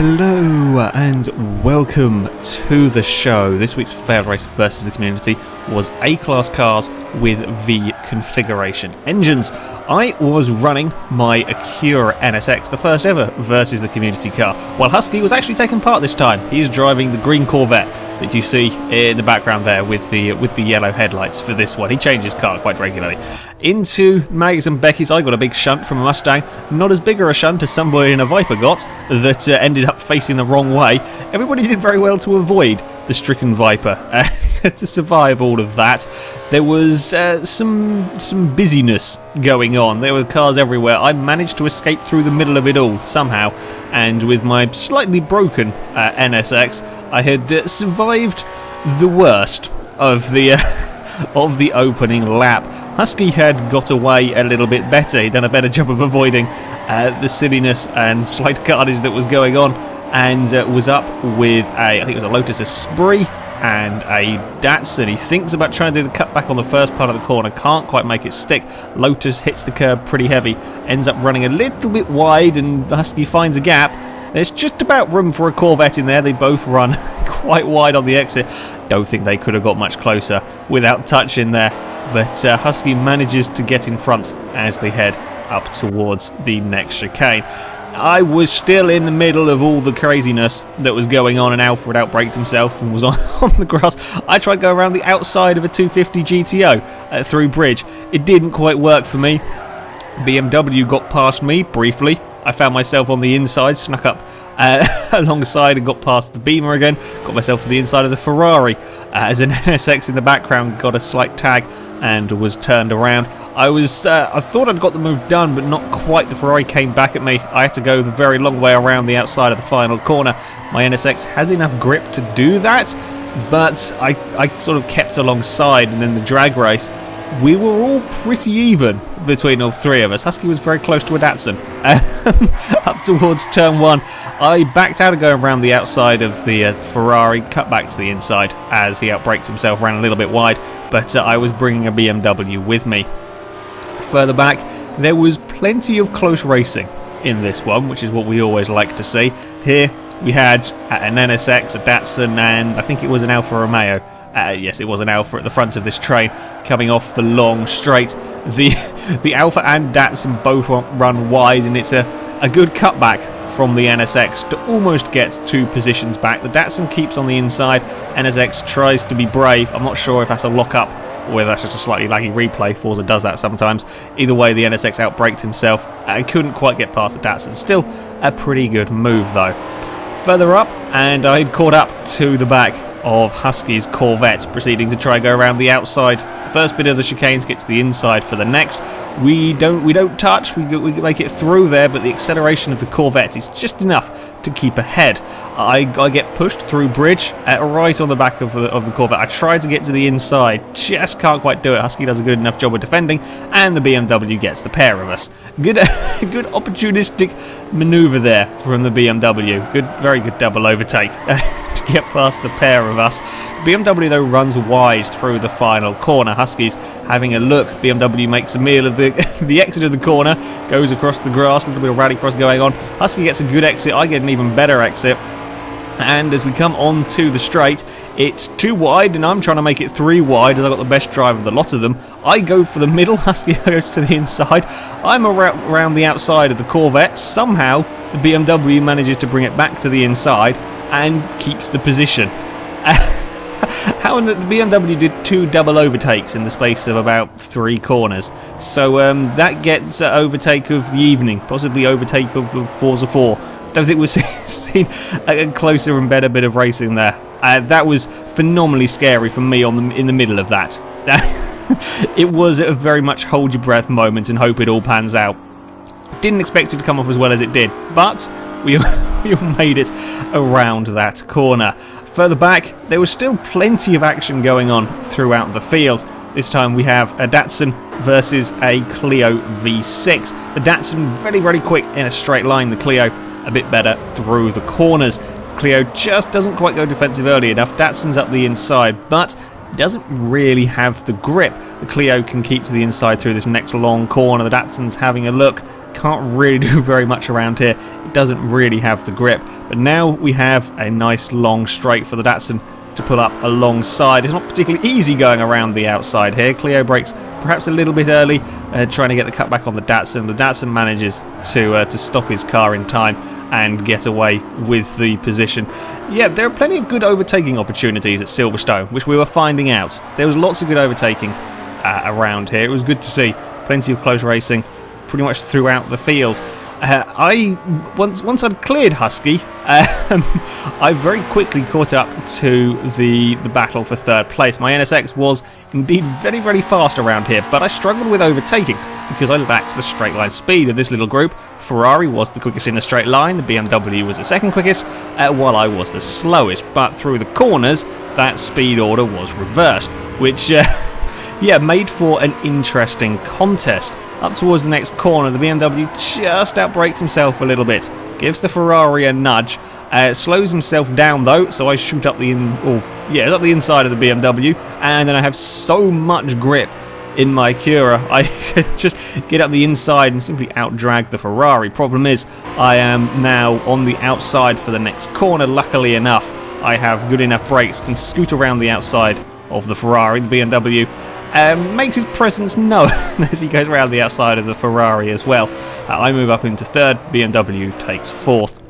Hello and welcome to the show. This week's FailRace Vs The Community was A-Class cars with V configuration engines. I was running my Acura NSX, the first ever Versus The Community car, while Husky was actually taking part this time. He's driving the green Corvette that you see in the background there with the yellow headlights for this one. He changes car quite regularly. Into Mags and Becky's, I got a big shunt from a Mustang. Not as big a shunt as somebody in a Viper got, that ended up facing the wrong way. Everybody did very well to avoid the stricken Viper to survive all of that. There was some busyness going on. There were cars everywhere. I managed to escape through the middle of it all somehow, and with my slightly broken NSX, I had survived the worst of the of the opening lap. Husky had got away a little bit better. He'd done a better job of avoiding the silliness and slight carnage that was going on, and was up with I think it was a Lotus Esprit and a Datsun. He thinks about trying to do the cutback on the first part of the corner, can't quite make it stick. Lotus hits the curb pretty heavy, ends up running a little bit wide, and Husky finds a gap. There's just about room for a Corvette in there. They both run quite wide on the exit. Don't think they could have got much closer without touching there. But Husky manages to get in front as they head up towards the next chicane. I was still in the middle of all the craziness that was going on, and Alfred outbraked himself and was on the grass. I tried to go around the outside of a 250 GTO through bridge. It didn't quite work for me. BMW got past me briefly. I found myself on the inside, snuck up alongside and got past the Beamer again. Got myself to the inside of the Ferrari as an NSX in the background got a slight tag and was turned around. I thought I'd got the move done, but not quite. The Ferrari came back at me. I had to go the very long way around the outside of the final corner. My NSX has enough grip to do that, but I sort of kept alongside, and in the drag race, we were all pretty even between all three of us. Husky was very close to a Datsun. Up towards turn one, I backed out of going around the outside of the Ferrari, cut back to the inside as he outbraked himself, ran a little bit wide, but I was bringing a BMW with me. Further back, there was plenty of close racing in this one, which is what we always like to see. Here we had an NSX, a Datsun, and I think it was an Alfa Romeo. Yes, it was an Alfa at the front of this train, coming off the long straight. The Alfa and Datsun both run wide, and it's a good cutback from the NSX to almost get 2 positions back. The Datsun keeps on the inside. NSX tries to be brave. I'm not sure if that's a lock-up or whether that's just a slightly laggy replay. Forza does that sometimes. Either way, the NSX outbraked himself and couldn't quite get past the Datsun. Still a pretty good move, though. Further up, and I'd caught up to the back of Husky's Corvette, proceeding to try and go around the outside. The first bit of the chicanes gets to the inside for the next. We don't touch, we make it through there, but the acceleration of the Corvette is just enough to keep ahead. I get pushed through bridge right on the back of the Corvette. I tried to get to the inside, just can't quite do it. Husky does a good enough job of defending, and the BMW gets the pair of us. Good opportunistic manoeuvre there from the BMW. Very good double overtake to get past the pair of us. The BMW though runs wide through the final corner. Husky's having a look. BMW makes a meal of the exit of the corner, goes across the grass, a little bit of rallycross going on. Husky gets a good exit, I get an even better exit. And as we come on to the straight, it's 2 wide, and I'm trying to make it 3 wide, and I've got the best drive of the lot of them. I go for the middle, Husky goes to the inside. I'm around the outside of the Corvette. Somehow, the BMW manages to bring it back to the inside and keeps the position. How the BMW did 2 double overtakes in the space of about 3 corners. So that gets overtake of the evening, possibly overtake of Forza 4. Don't think we've seen a closer and better bit of racing there. That was phenomenally scary for me in the middle of that. It was a very much hold your breath moment and hope it all pans out. Didn't expect it to come off as well as it did, but we all made it around that corner. Further back, there was still plenty of action going on throughout the field. This time we have a Datsun versus a Clio V6. The Datsun very quick in a straight line, the Clio a bit better through the corners. Clio just doesn't quite go defensive early enough. Datsun's up the inside, but doesn't really have the grip. The Clio can keep to the inside through this next long corner. The Datsun's having a look, can't really do very much around here. It doesn't really have the grip. But now we have a nice long straight for the Datsun to pull up alongside. It's not particularly easy going around the outside here. Clio brakes perhaps a little bit early, trying to get the cutback on the Datsun. The Datsun manages to stop his car in time and get away with the position. Yeah, there are plenty of good overtaking opportunities at Silverstone, which we were finding out. There was lots of good overtaking around here. It was good to see plenty of close racing pretty much throughout the field. Once I'd cleared Husky, I very quickly caught up to the battle for third place. My NSX was indeed very, very fast around here, but I struggled with overtaking because I lacked the straight line speed of this little group. Ferrari was the quickest in a straight line, the BMW was the second quickest, while I was the slowest. But through the corners, that speed order was reversed, which yeah, made for an interesting contest. Up towards the next corner, the BMW just outbrakes himself a little bit, gives the Ferrari a nudge, slows himself down though, so I shoot up the inside of the BMW, and then I have so much grip in my Cura, I can just get up the inside and simply outdrag the Ferrari. Problem is, I am now on the outside for the next corner. Luckily enough, I have good enough brakes, can scoot around the outside of the Ferrari. The BMW makes his presence known as he goes around the outside of the Ferrari as well. I move up into third, BMW takes fourth.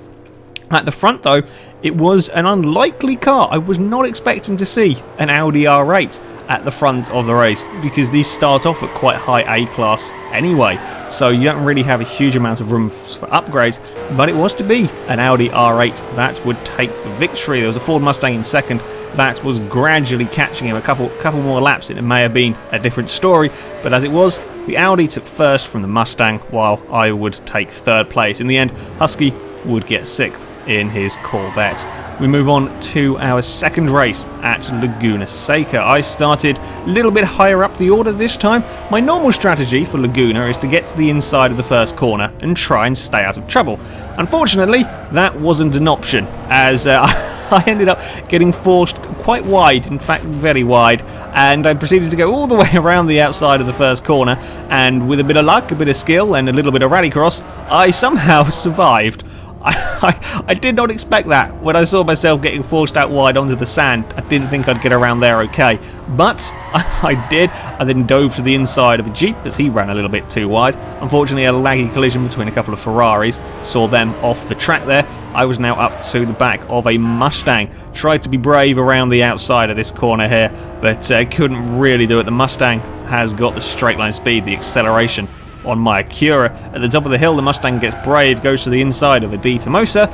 At the front though, it was an unlikely car. I was not expecting to see an Audi R8 at the front of the race, because these start off at quite high A class anyway, so you don't really have a huge amount of room for upgrades. But it was to be an Audi R8 that would take the victory. There was a Ford Mustang in second that was gradually catching him. A couple more laps and it may have been a different story, but as it was, the Audi took first from the Mustang while I would take third place. In the end, Husky would get sixth in his Corvette. We move on to our second race at Laguna Seca. I started a little bit higher up the order this time. My normal strategy for Laguna is to get to the inside of the first corner and try and stay out of trouble. Unfortunately, that wasn't an option, as I ended up getting forced quite wide, in fact very wide, and I proceeded to go all the way around the outside of the first corner, and with a bit of luck, a bit of skill and a little bit of rallycross, I somehow survived. I did not expect that. When I saw myself getting forced out wide onto the sand, I didn't think I'd get around there okay, but I did. I then dove to the inside of a Jeep as he ran a little bit too wide. Unfortunately, a laggy collision between a couple of Ferraris saw them off the track there. I was now up to the back of a Mustang. Tried to be brave around the outside of this corner here, but couldn't really do it. The Mustang has got the straight line speed, the acceleration on my Acura. At the top of the hill, the Mustang gets brave, goes to the inside of a D Tomosa.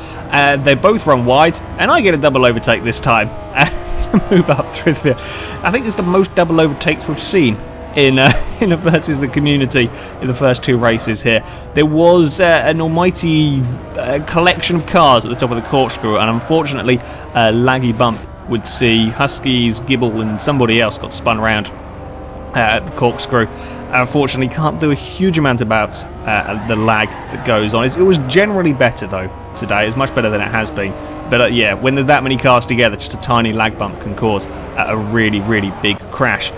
They both run wide, and I get a double overtake this time to move up through the field. I think it's the most double overtakes we've seen in a Versus the Community in the first two races here. There was an almighty collection of cars at the top of the corkscrew, and unfortunately a laggy bump would see Husky's Gibble and somebody else got spun around at the corkscrew. Unfortunately, can't do a huge amount about the lag that goes on. It was generally better though today. It was much better than it has been. But yeah, when there's that many cars together, just a tiny lag bump can cause a really, really big crash.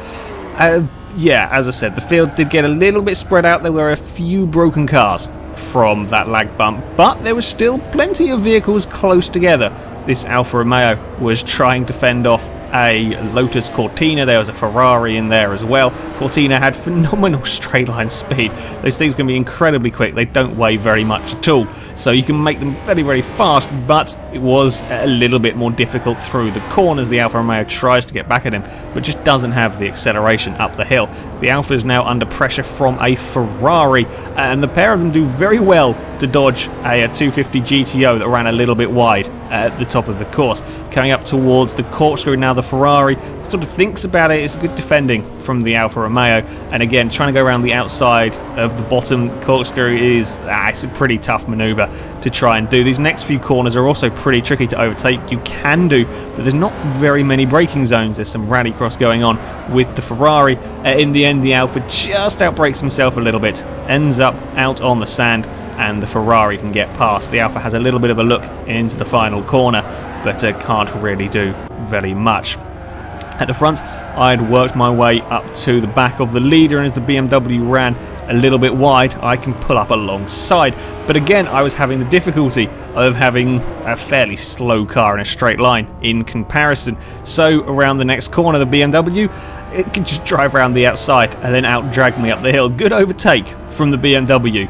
Yeah, as I said, the field did get a little bit spread out. There were a few broken cars from that lag bump, but there was still plenty of vehicles close together. This Alfa Romeo was trying to fend off a Lotus Cortina. There was a Ferrari in there as well. Cortina had phenomenal straight line speed. Those things can be incredibly quick. They don't weigh very much at all, so you can make them very, very fast, but it was a little bit more difficult through the corners. The Alfa Romeo tries to get back at him, but just doesn't have the acceleration up the hill. The Alfa is now under pressure from a Ferrari, and the pair of them do very well to dodge a 250 GTO that ran a little bit wide at the top of the course. Coming up towards the corkscrew now, the Ferrari sort of thinks about it. It's good defending from the Alfa Romeo, and again trying to go around the outside of the bottom corkscrew is it's a pretty tough maneuver to try and do. These next few corners are also pretty tricky to overtake. You can do, but there's not very many braking zones. There's some rallycross going on with the Ferrari. In the end, the Alfa just outbrakes himself a little bit, ends up out on the sand, and the Ferrari can get past. The Alfa has a little bit of a look into the final corner, but can't really do very much. At the front, I'd worked my way up to the back of the leader, and as the BMW ran a little bit wide, I can pull up alongside. But again, I was having the difficulty of having a fairly slow car in a straight line in comparison. So around the next corner, the BMW, it could just drive around the outside and then out-drag me up the hill. Good overtake from the BMW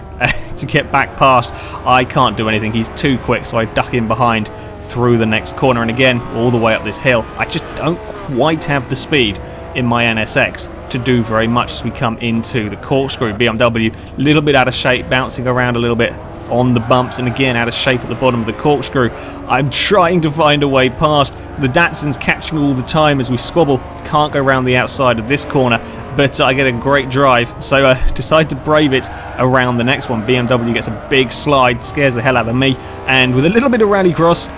to get back past. I can't do anything. He's too quick, so I duck in behind through the next corner, and again, all the way up this hill. I just don't quite have the speed in my NSX to do very much as we come into the corkscrew. BMW a little bit out of shape, bouncing around a little bit on the bumps, and again out of shape at the bottom of the corkscrew. I'm trying to find a way past. The Datsun's catching all the time as we squabble. Can't go around the outside of this corner, but I get a great drive, so I decide to brave it around the next one. BMW gets a big slide, scares the hell out of me, and with a little bit of rallycross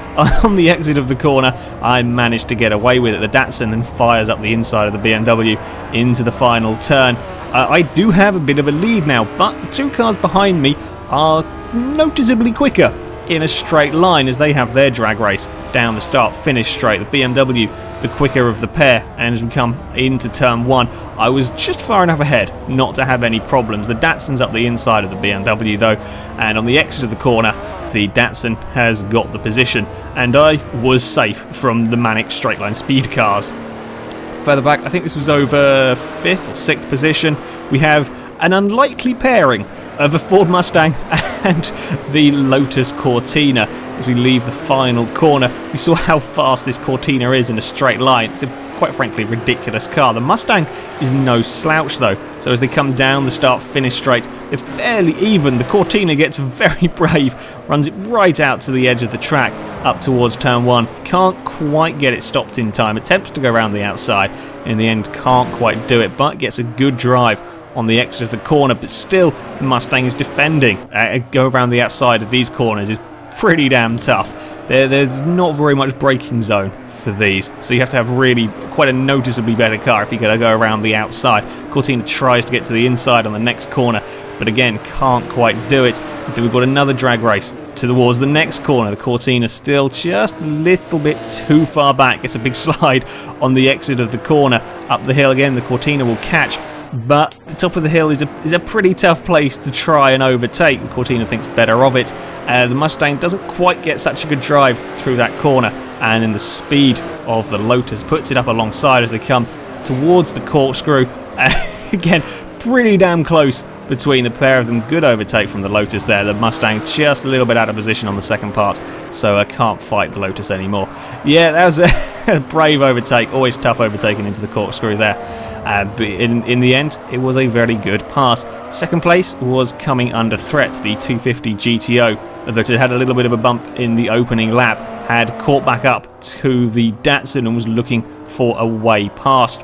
on the exit of the corner, I managed to get away with it. The Datsun then fires up the inside of the BMW into the final turn. I do have a bit of a lead now, but the two cars behind me are noticeably quicker in a straight line as they have their drag race down the start finish straight. The BMW the quicker of the pair, and as we come into turn 1, I was just far enough ahead not to have any problems. The Datsun's up the inside of the BMW though, and on the exit of the corner the Datsun has got the position, and I was safe from the manic straight line speed cars. Further back, I think this was over 5th or 6th position, we have an unlikely pairing of a Ford Mustang and the Lotus Cortina. As we leave the final corner, we saw how fast this Cortina is in a straight line. It's a quite frankly ridiculous car. The Mustang is no slouch though, so as they come down the start-finish straight, they're fairly even. The Cortina gets very brave, runs it right out to the edge of the track up towards turn 1. Can't quite get it stopped in time, attempts to go around the outside, in the end can't quite do it, but gets a good drive on the exit of the corner. But still, the Mustang is defending. Go around the outside of these corners is pretty damn tough. There's not very much braking zone for these, so you have to have really quite a noticeably better car if you're going to go around the outside. Cortina tries to get to the inside on the next corner, but again can't quite do it. And then we've got another drag race towards the next corner. The Cortina still just a little bit too far back. Gets a big slide on the exit of the corner. Up the hill again, the Cortina will catch, but the top of the hill is a pretty tough place to try and overtake. The Cortina thinks better of it. The Mustang doesn't quite get such a good drive through that corner, and then the speed of the Lotus puts it up alongside as they come towards the corkscrew. Again, pretty damn close between the pair of them. Good overtake from the Lotus there. The Mustang just a little bit out of position on the second part, so I can't fight the Lotus anymore. Yeah, that was a brave overtake. Always tough overtaking into the corkscrew there. But in the end, it was a very good pass. Second place was coming under threat. The 250 GTO that had had a little bit of a bump in the opening lap had caught back up to the Datsun and was looking for a way past.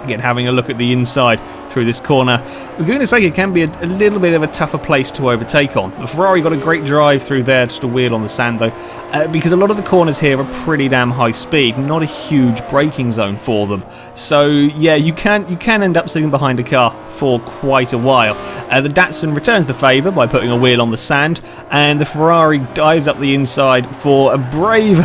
Again, having a look at the inside through this corner, Laguna Seca can be a little bit of a tougher place to overtake on. The Ferrari got a great drive through there, just a wheel on the sand though, because a lot of the corners here are pretty damn high speed, not a huge braking zone for them. So yeah, you can end up sitting behind a car for quite a while. The Datsun returns the favour by putting a wheel on the sand, and the Ferrari dives up the inside for a brave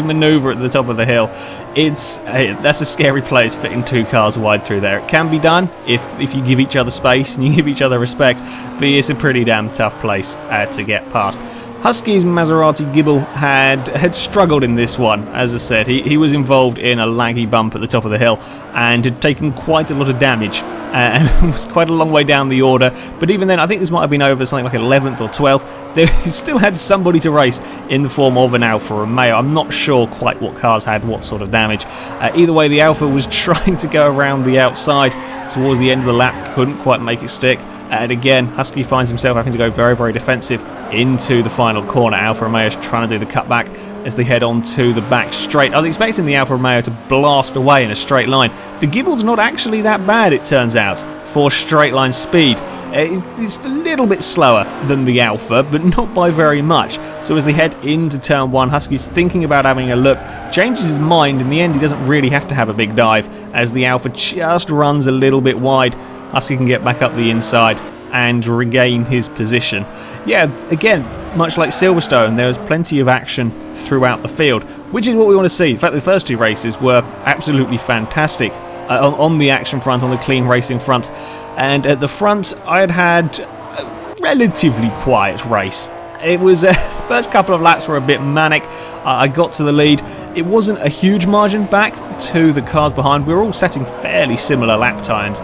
manoeuvre at the top of the hill. That's a scary place, fitting two cars wide through there. It can be done if you give each other space and you give each other respect, but it's a pretty damn tough place to get past. Husky's Maserati Gibble had struggled in this one. As I said, he was involved in a laggy bump at the top of the hill and had taken quite a lot of damage and was quite a long way down the order. But even then, I think this might have been over something like 11th or 12th. They still had somebody to race in the form of an Alfa Romeo. I'm not sure quite what cars had what sort of damage. Either way, the Alfa was trying to go around the outside towards the end of the lap, couldn't quite make it stick. And again, Husky finds himself having to go very, very defensive into the final corner. Alfa Romeo is trying to do the cutback as they head on to the back straight. I was expecting the Alfa Romeo to blast away in a straight line. The Gibble's not actually that bad, it turns out, for straight line speed. It's a little bit slower than the Alfa, but not by very much. So as they head into turn 1, Husky's thinking about having a look, changes his mind. In the end, he doesn't really have to have a big dive, as the Alfa just runs a little bit wide. Husky can get back up the inside and regain his position. Yeah, again, much like Silverstone, there was plenty of action throughout the field, which is what we want to see. In fact, the first two races were absolutely fantastic on the action front, on the clean racing front. And at the front, I had a relatively quiet race. It was first couple of laps were a bit manic. I got to the lead. It wasn't a huge margin back to the cars behind. We were all setting fairly similar lap times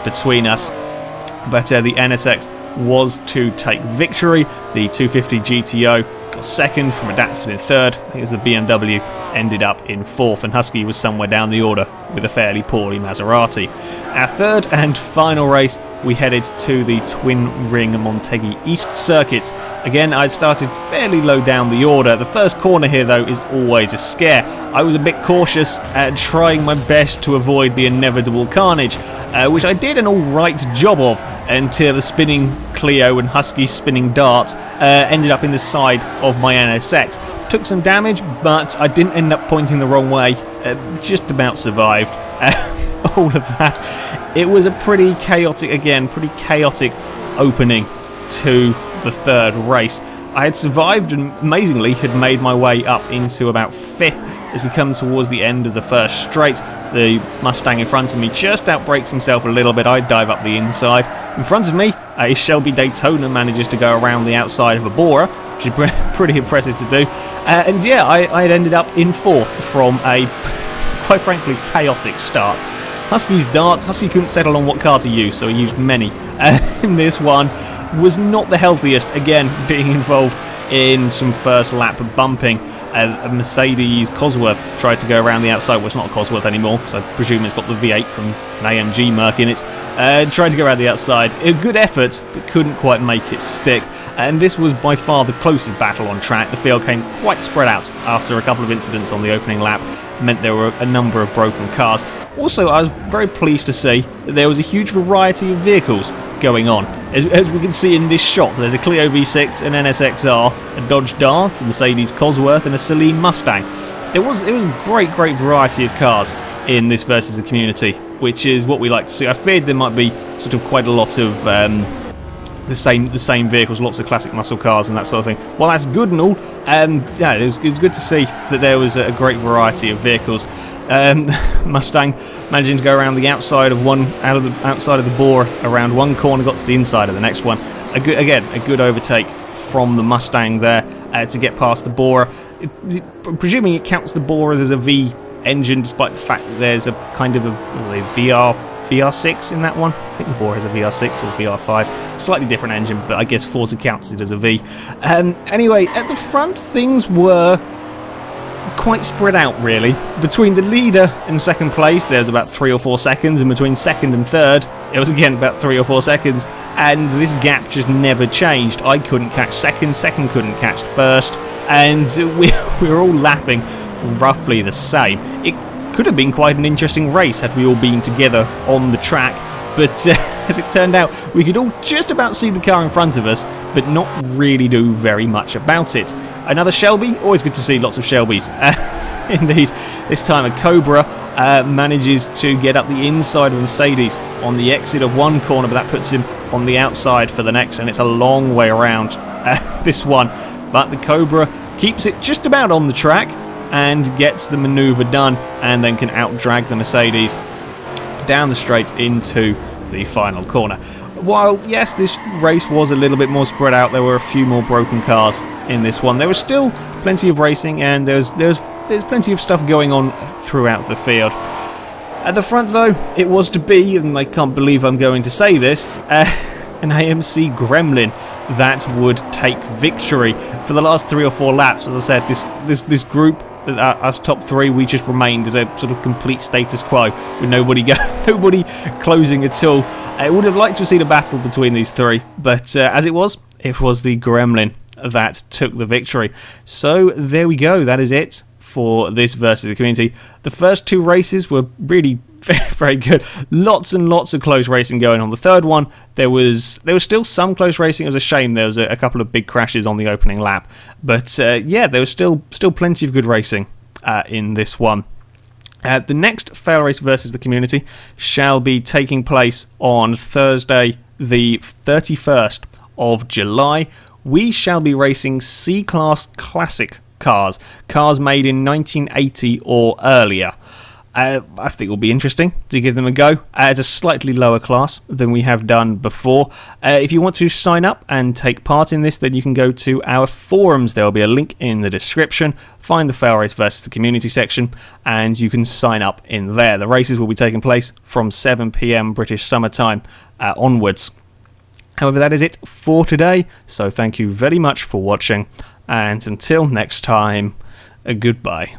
between us. But the NSX was to take victory. The 250 GTO got second, from a Datsun in third. I think it was the BMW ended up in fourth, and Husky was somewhere down the order with a fairly poorly Maserati. Our third and final race, we headed to the Twin Ring Motegi East Circuit. Again, I started fairly low down the order. The first corner here, though, is always a scare. I was a bit cautious at trying my best to avoid the inevitable carnage, which I did an alright job of until the spinning Clio and Husky's spinning Dart ended up in the side of my NSX. Took some damage, but I didn't end up pointing the wrong way. Just about survived. All of that. It was a pretty chaotic opening to the third race. I had survived and amazingly had made my way up into about fifth as we come towards the end of the first straight. The Mustang in front of me just outbrakes himself a little bit. I dive up the inside. In front of me, a Shelby Daytona manages to go around the outside of a Bora, which is pretty impressive to do. And yeah, I had ended up in fourth from a, quite frankly, chaotic start. Husky's Dart, Husky couldn't settle on what car to use, so he used many. And this one was not the healthiest, again, being involved in some first lap bumping. A Mercedes Cosworth tried to go around the outside. Well, it's not a Cosworth anymore, so I presume it's got the V8 from an AMG Merc in it. Tried to go around the outside. A good effort, but couldn't quite make it stick. And this was by far the closest battle on track. The field came quite spread out after a couple of incidents on the opening lap. Meant there were a number of broken cars. Also, I was very pleased to see that there was a huge variety of vehicles going on. As we can see in this shot, there's a Clio V6, an NSXR, a Dodge Dart, a Mercedes Cosworth, and a Celine Mustang. It was a great variety of cars in this versus the community, which is what we like to see. I feared there might be sort of quite a lot of the same vehicles, lots of classic muscle cars and that sort of thing. Well, that's good and all. Yeah, it was good to see that there was a great variety of vehicles. Mustang managing to go around the outside of outside of the Bora around one corner, got to the inside of the next one. A good overtake from the Mustang there to get past the Bora. Presuming it counts the Bora as a V engine, despite the fact that there's a kind of a VR6 in that one. I think the Bora has a VR6 or VR5. Slightly different engine, but I guess Forza counts it as a V. Anyway, at the front, things were quite spread out, really. Between the leader and second place, there's about 3 or 4 seconds, and between second and third, it was again about 3 or 4 seconds, and this gap just never changed. I couldn't catch second couldn't catch first, and we were all lapping roughly the same. It could have been quite an interesting race had we all been together on the track, but as it turned out, we could all just about see the car in front of us, but not really do very much about it. Another Shelby, always good to see lots of Shelbys. Indeed, this time a Cobra manages to get up the inside of Mercedes on the exit of one corner, but that puts him on the outside for the next, and it's a long way around this one. But the Cobra keeps it just about on the track and gets the manoeuvre done, and then can out-drag the Mercedes down the straight into the final corner. While, yes, this race was a little bit more spread out, there were a few more broken cars in this one. There was still plenty of racing, and there's plenty of stuff going on throughout the field. At the front, though, it was to be, and I can't believe I'm going to say this, an AMC Gremlin that would take victory. For the last 3 or 4 laps, as I said, this group, us top 3, we just remained at a sort of complete status quo with nobody closing at all. I would have liked to have seen a battle between these 3, but as it was the Gremlin that took the victory. So there we go, that is it for this versus the community. The first 2 races were really very good. Lots and lots of close racing going on. The third one, there was still some close racing. It was a shame there was a couple of big crashes on the opening lap, but yeah, there was still plenty of good racing in this one. The next FailRace versus the community shall be taking place on Thursday, the 31st of July. We shall be racing C-Class Classic cars made in 1980 or earlier. I think it will be interesting to give them a go. It's a slightly lower class than we have done before. If you want to sign up and take part in this, then you can go to our forums. There will be a link in the description. Find the FailRace Vs The Community section and you can sign up in there. The races will be taking place from 7 PM British Summer Time onwards. However, that is it for today, so thank you very much for watching, and until next time, goodbye.